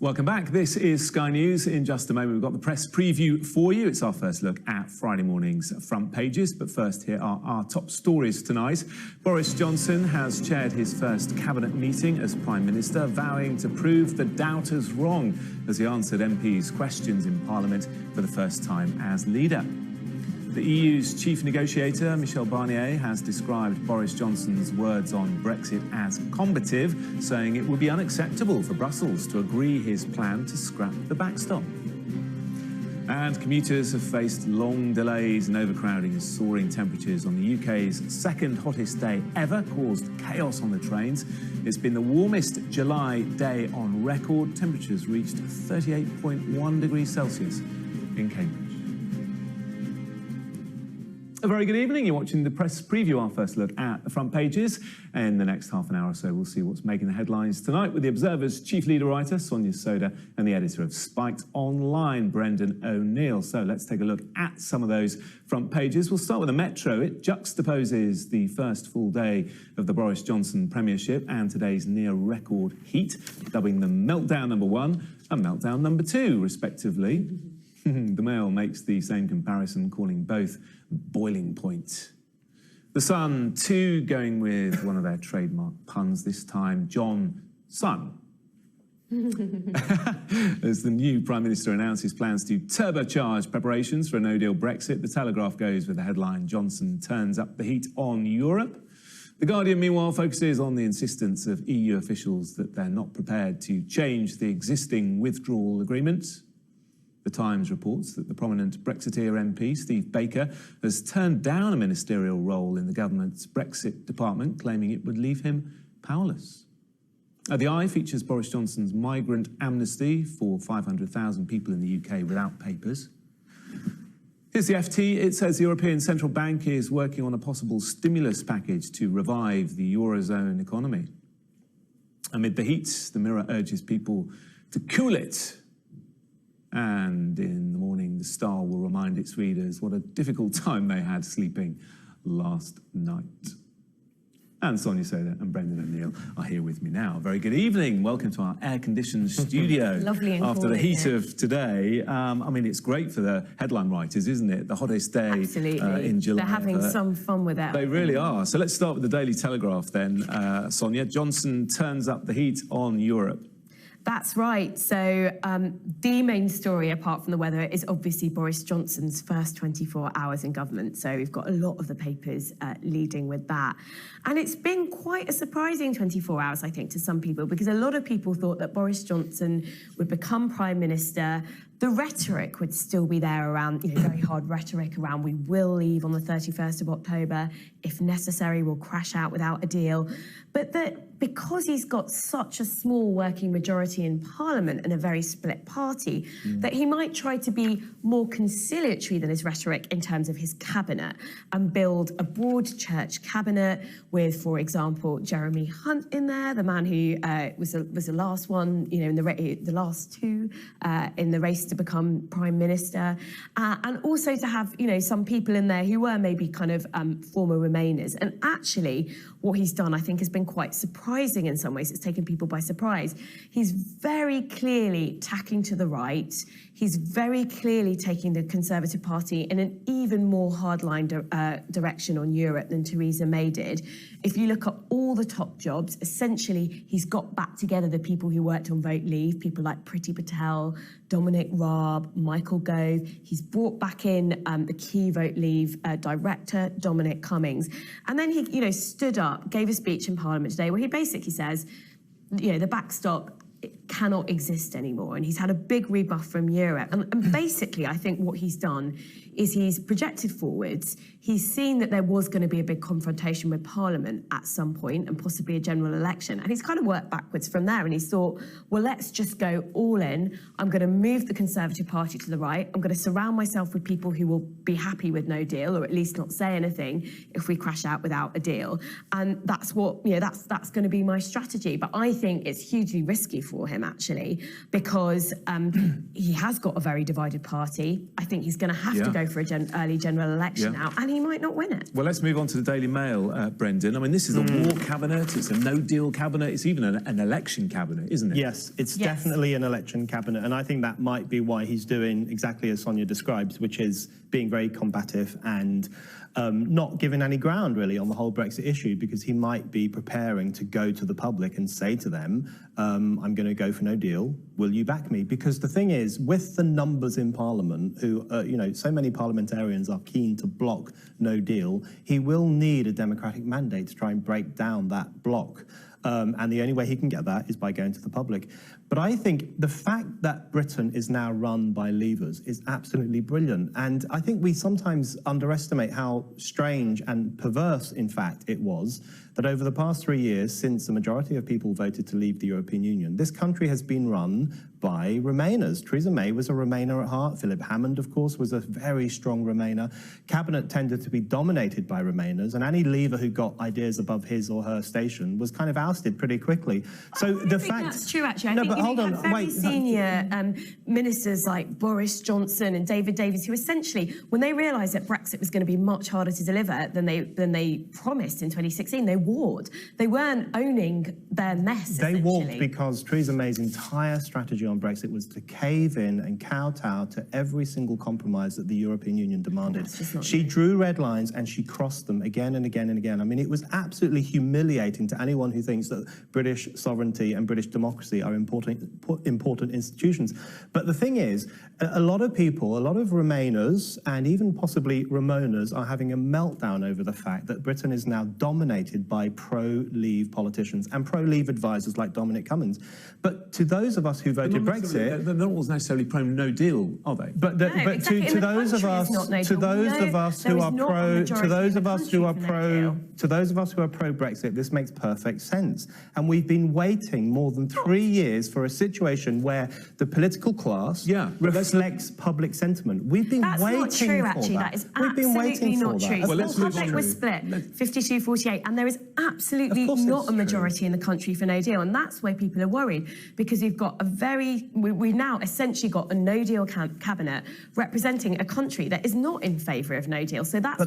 Welcome back. This is Sky News. In just a moment, we've got the press preview for you. It's our first look at Friday morning's front pages. But first, here are our top stories tonight. Boris Johnson has chaired his first cabinet meeting as Prime Minister, vowing to prove the doubters wrong as he answered MPs' questions in Parliament for the first time as leader. The EU's chief negotiator, Michel Barnier, has described Boris Johnson's words on Brexit as combative, saying it would be unacceptable for Brussels to agree his plan to scrap the backstop. And commuters have faced long delays and overcrowding as soaring temperatures on the UK's second hottest day ever caused chaos on the trains. It's been the warmest July day on record. Temperatures reached 38.1 degrees Celsius in Cambridge. A very good evening. You're watching the press preview, our first look at the front pages. In the next half an hour or so, we'll see what's making the headlines tonight with the Observer's chief leader writer, Sonia Sodha, and the editor of Spiked Online, Branden O'Neill. So let's take a look at some of those front pages. We'll start with the Metro. It juxtaposes the first full day of the Boris Johnson premiership and today's near-record heat, dubbing them Meltdown number 1 and Meltdown number 2, respectively. The Mail makes the same comparison, calling both boiling point. The Sun, too, going with one of their trademark puns this time, John Sun. As the new Prime Minister announces plans to turbocharge preparations for a no-deal Brexit, the Telegraph goes with the headline, Johnson turns up the heat on Europe. The Guardian, meanwhile, focuses on the insistence of EU officials that they're not prepared to change the existing withdrawal agreement. The Times reports that the prominent Brexiteer MP, Steve Baker, has turned down a ministerial role in the government's Brexit department, claiming it would leave him powerless. The Eye features Boris Johnson's migrant amnesty for 500,000 people in the UK without papers. Here's the FT. It says the European Central Bank is working on a possible stimulus package to revive the Eurozone economy. Amid the heat, the Mirror urges people to cool it. And in the morning, the Star will remind its readers what a difficult time they had sleeping last night. And Sonia Sodha and Branden O'Neill are here with me now. Very good evening. Welcome to our air-conditioned studio. Lovely and after the heat of today. I mean, it's great for the headline writers, isn't it? The hottest day in July. They're having some fun with it. They really are. So let's start with the Daily Telegraph then, Sonia. Johnson turns up the heat on Europe. That's right. So the main story, apart from the weather, is obviously Boris Johnson's first 24 hours in government. So we've got a lot of the papers leading with that. And it's been quite a surprising 24 hours, I think, to some people, because a lot of people thought that Boris Johnson would become Prime Minister. The rhetoric would still be there around, very hard rhetoric around we will leave on the 31st of October. If necessary, we'll crash out without a deal. But that because he's got such a small working majority in Parliament and a very split party, that he might try to be more conciliatory than his rhetoric in terms of his cabinet and build a broad church cabinet with, for example, Jeremy Hunt in there, the man who was the last one, in the last two in the race to become Prime Minister, and also to have, some people in there who were maybe kind of former Remainers. And actually, what he's done, I think, has been quite surprising in some ways. It's taken people by surprise. He's very clearly tacking to the right. He's very clearly taking the Conservative Party in an even more hardline direction on Europe than Theresa May did. If you look at all the top jobs, essentially, he's got back together the people who worked on Vote Leave, people like Priti Patel, Dominic Raab, Michael Gove. He's brought back in the key Vote Leave director, Dominic Cummings. And then he, stood up, gave a speech in Parliament today where he basically says, the backstop cannot exist anymore. And he's had a big rebuff from Europe. And basically, I think what he's done is he's projected forwards. He's seen that there was going to be a big confrontation with Parliament at some point and possibly a general election. And he's kind of worked backwards from there. And he's thought, well, let's just go all in. I'm going to move the Conservative Party to the right. I'm going to surround myself with people who will be happy with no deal, or at least not say anything if we crash out without a deal. And that's what, that's going to be my strategy. But I think it's hugely risky for him. him, actually, because he has got a very divided party. I think he's going to have to go for an early general election now, and he might not win it. Well, let's move on to the Daily Mail, Branden. I mean, this is a war cabinet, it's a no-deal cabinet, it's even an election cabinet, isn't it? Yes, it's definitely an election cabinet, and I think that might be why he's doing exactly as Sonia describes, which is being very combative and not giving any ground, really, on the whole Brexit issue, because he might be preparing to go to the public and say to them, I'm going to go for no deal, will you back me? Because the thing is, with the numbers in Parliament, who, you know, so many parliamentarians are keen to block no deal, he will need a democratic mandate to try and break down that block. And the only way he can get that is by going to the public. But I think the fact that Britain is now run by Leavers is absolutely brilliant. And I think we sometimes underestimate how strange and perverse, in fact, it was that over the past 3 years, since the majority of people voted to leave the European Union, this country has been run by Remainers. Theresa May was a Remainer at heart. Philip Hammond, of course, was a very strong Remainer. Cabinet tended to be dominated by Remainers, and any Leaver who got ideas above his or her station was kind of ousted pretty quickly. So the fact that's true, actually. I no, think but hold on, had very wait. senior ministers like Boris Johnson and David Davis, who essentially, when they realised that Brexit was going to be much harder to deliver than they promised in 2016, they warred. They weren't owning their mess. They walked because Theresa May's entire strategy on Brexit was to cave in and kowtow to every single compromise that the European Union demanded. She drew red lines and she crossed them again and again and again. I mean, it was absolutely humiliating to anyone who thinks that British sovereignty and British democracy are important institutions. But the thing is, a lot of people, a lot of Remainers and even possibly Ramonas are having a meltdown over the fact that Britain is now dominated by pro-Leave politicians and pro-Leave advisors like Dominic Cummings. But to those of us who voted Brexit, they're not always necessarily pro-no deal, are they? But to those of us who are pro-Brexit, this makes perfect sense. And we've been waiting more than 3 years for a situation where the political class reflects public sentiment. We've been waiting not true, for actually. that. That is We've been absolutely waiting not for true. that. Well, let's move Public on. was split 52-48, and there is absolutely not a majority in the country for no deal, and that's why people are worried, because we've got we've now essentially got a no deal cabinet representing a country that is not in favour of no deal. So that's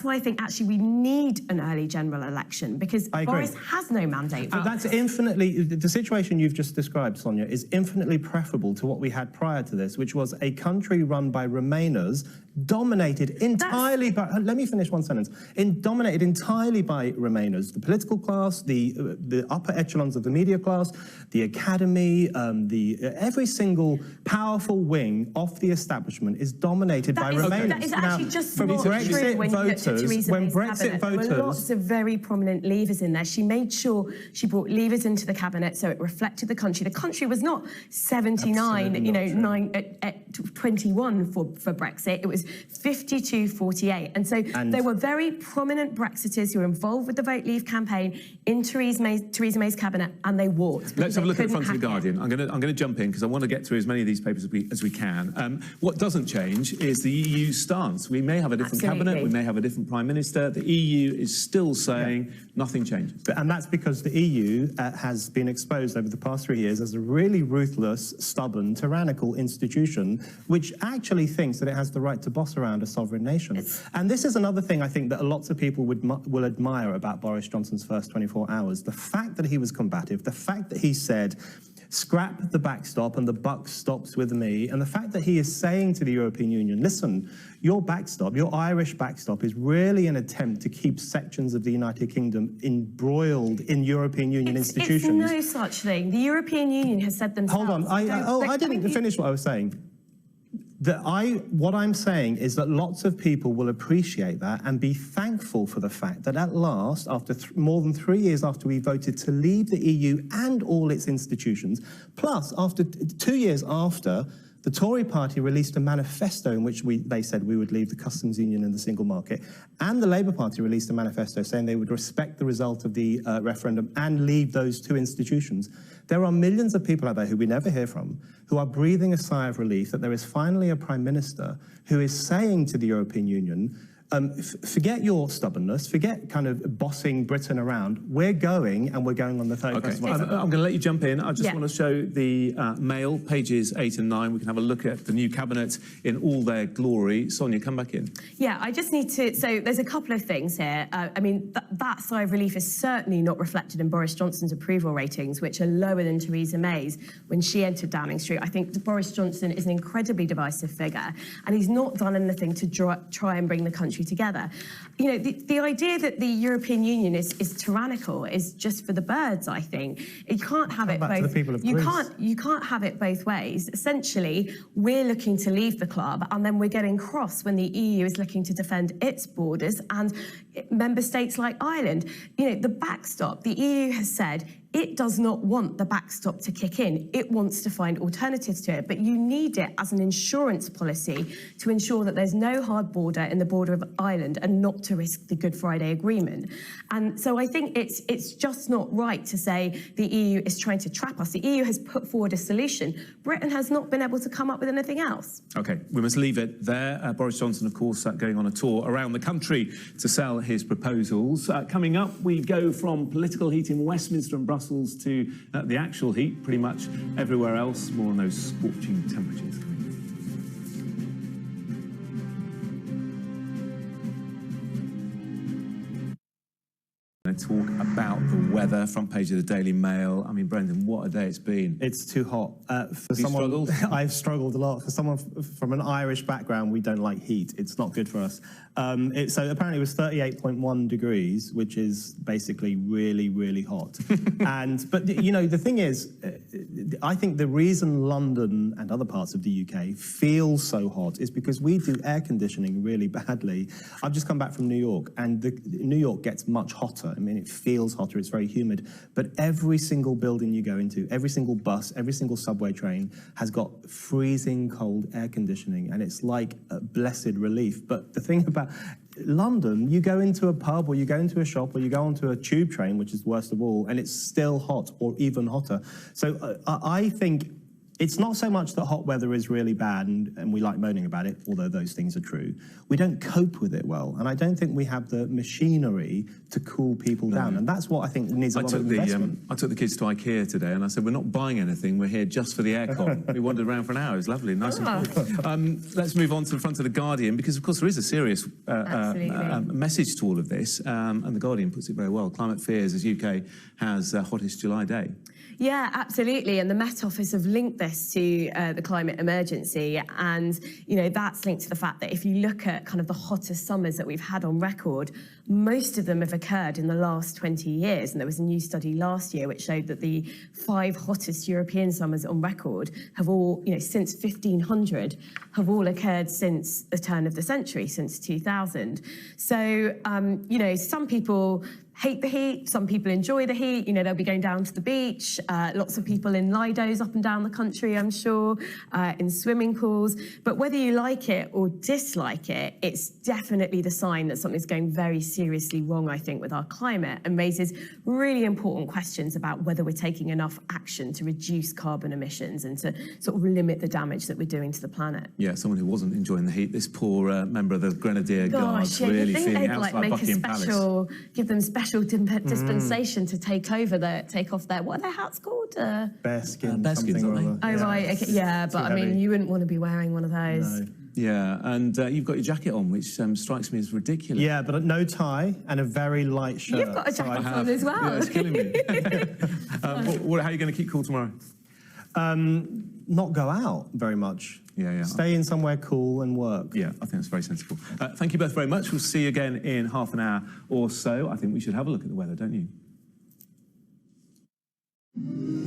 why I think actually we need an early general election, because Boris has no mandate. But that's infinitely, the situation you've just described, Sonia, is infinitely preferable to what we had prior to this, which was a country run by Remainers, dominated entirely by, let me finish one sentence, dominated entirely by Remainers, the political class, the upper echelons of the media class, the academy, every single powerful wing of the establishment is dominated by Remainers. That is actually just not true when you look at Theresa May's cabinet. There were lots of very prominent Leavers in there. She made sure she brought Leavers into the cabinet so it reflected the country. The country was not 79, 21 for Brexit. It was 52-48. And so there were very prominent Brexiters who were involved with the Vote Leave campaign in Theresa May's cabinet, and they walked. Let's have a look at the front of The Guardian. I'm going to jump in because I want to get through as many of these papers as we can. What doesn't change is the EU's stance. We may have a different cabinet, we may have a different prime minister. The EU is still saying nothing changes. And that's because the EU has been exposed over the past 3 years as a really ruthless, stubborn, tyrannical institution, which actually thinks that it has the right to boss around a sovereign nation. And this is another thing I think that lots of people will admire about Boris Johnson's first 24 hours. The fact that he was combative, the fact that he said, scrap the backstop and the buck stops with me, and the fact that he is saying to the European Union, listen, your backstop, your Irish backstop, is really an attempt to keep sections of the United Kingdom embroiled in European Union institutions. It's no such thing. The European Union has said themselves... Hold on, I didn't finish what I was saying. What I'm saying is that lots of people will appreciate that and be thankful for the fact that at last, after more than 3 years after we voted to leave the EU and all its institutions, plus after 2 years after, the Tory party released a manifesto in which they said we would leave the customs union and the single market, and the Labour Party released a manifesto saying they would respect the result of the referendum and leave those two institutions. There are millions of people out there who we never hear from, who are breathing a sigh of relief that there is finally a prime minister who is saying to the European Union, forget your stubbornness, forget kind of bossing Britain around. We're going, and we're going on the 31st Okay, of I'm October. going to let you jump in. I just want to show the Mail, pages 8 and 9. We can have a look at the new cabinet in all their glory. Sonia, come back in. Yeah, I just need to, so there's a couple of things here. I mean, that sigh of relief is certainly not reflected in Boris Johnson's approval ratings, which are lower than Theresa May's when she entered Downing Street. I think Boris Johnson is an incredibly divisive figure, and he's not done anything to try and bring the country together. You know, the idea that the European Union is tyrannical is just for the birds, I think. You can't have it both. You can't have it both ways. Essentially, we're looking to leave the club, and then we're getting cross when the EU is looking to defend its borders and member states like Ireland. You know, the backstop, the EU has said it does not want the backstop to kick in. It wants to find alternatives to it, but you need it as an insurance policy to ensure that there's no hard border in the border of Ireland and not to risk the Good Friday Agreement. And so I think it's just not right to say the EU is trying to trap us. The EU has put forward a solution. Britain has not been able to come up with anything else. Okay, we must leave it there. Boris Johnson, of course, going on a tour around the country to sell his proposals. Coming up, we go from political heat in Westminster and Brussels to the actual heat pretty much everywhere else. More on those scorching temperatures. Talk about the weather, front page of the Daily Mail. I mean, Branden, what a day it's been. It's too hot. For someone, struggled? I've struggled a lot. For someone from an Irish background, we don't like heat. It's not good for us. So apparently it was 38.1 degrees, which is basically really, really hot. But you know, the thing is, I think the reason London and other parts of the UK feel so hot is because we do air conditioning really badly. I've just come back from New York, and New York gets much hotter. I mean, it feels hotter, it's very humid, but every single building you go into, every single bus, every single subway train has got freezing cold air conditioning, and it's like a blessed relief. But the thing about London, you go into a pub or you go into a shop or you go onto a tube train, which is the worst of all, and it's still hot or even hotter. So I think it's not so much that hot weather is really bad and we like moaning about it, although those things are true. We don't cope with it well, and I don't think we have the machinery to cool people down, and that's what I think needs a lot of investment. I took the kids to IKEA today, and I said, we're not buying anything, we're here just for the aircon. We wandered around for an hour, it was lovely, nice and cool. Let's move on to the front of the Guardian, because of course there is a serious message to all of this, and the Guardian puts it very well. Climate fears as UK has hottest July day. Yeah, absolutely. And the Met Office have linked this to the climate emergency. And, you know, that's linked to the fact that if you look at kind of the hottest summers that we've had on record, most of them have occurred in the last 20 years. And there was a new study last year which showed that the 5 hottest European summers on record have all, you know, since 1500, have all occurred since the turn of the century, since 2000. So, you know, some people hate the heat, some people enjoy the heat, you know, they'll be going down to the beach, lots of people in Lidos up and down the country, I'm sure, in swimming pools. But whether you like it or dislike it, it's definitely the sign that something's going very seriously wrong, I think, with our climate, and raises really important questions about whether we're taking enough action to reduce carbon emissions and to sort of limit the damage that we're doing to the planet. Yeah, someone who wasn't enjoying the heat, this poor member of the Grenadier Guards, yeah, really you think feeling they'd outside like make Buckingham a special, Palace. give them special dispensation to take off their, what are their hats called? Bearskin, bearskins, aren't they? Oh, yeah. Right, okay. Yeah, but I mean, you wouldn't want to be wearing one of those. No. Yeah, and you've got your jacket on, which strikes me as ridiculous. Yeah, but no tie and a very light shirt. You've got a jacket on as well. Yeah, it's killing me. How are you going to keep cool tomorrow? Not go out very much. Yeah. Stay in somewhere cool and work. Yeah, I think that's very sensible. Thank you both very much. We'll see you again in half an hour or so. I think we should have a look at the weather, don't you?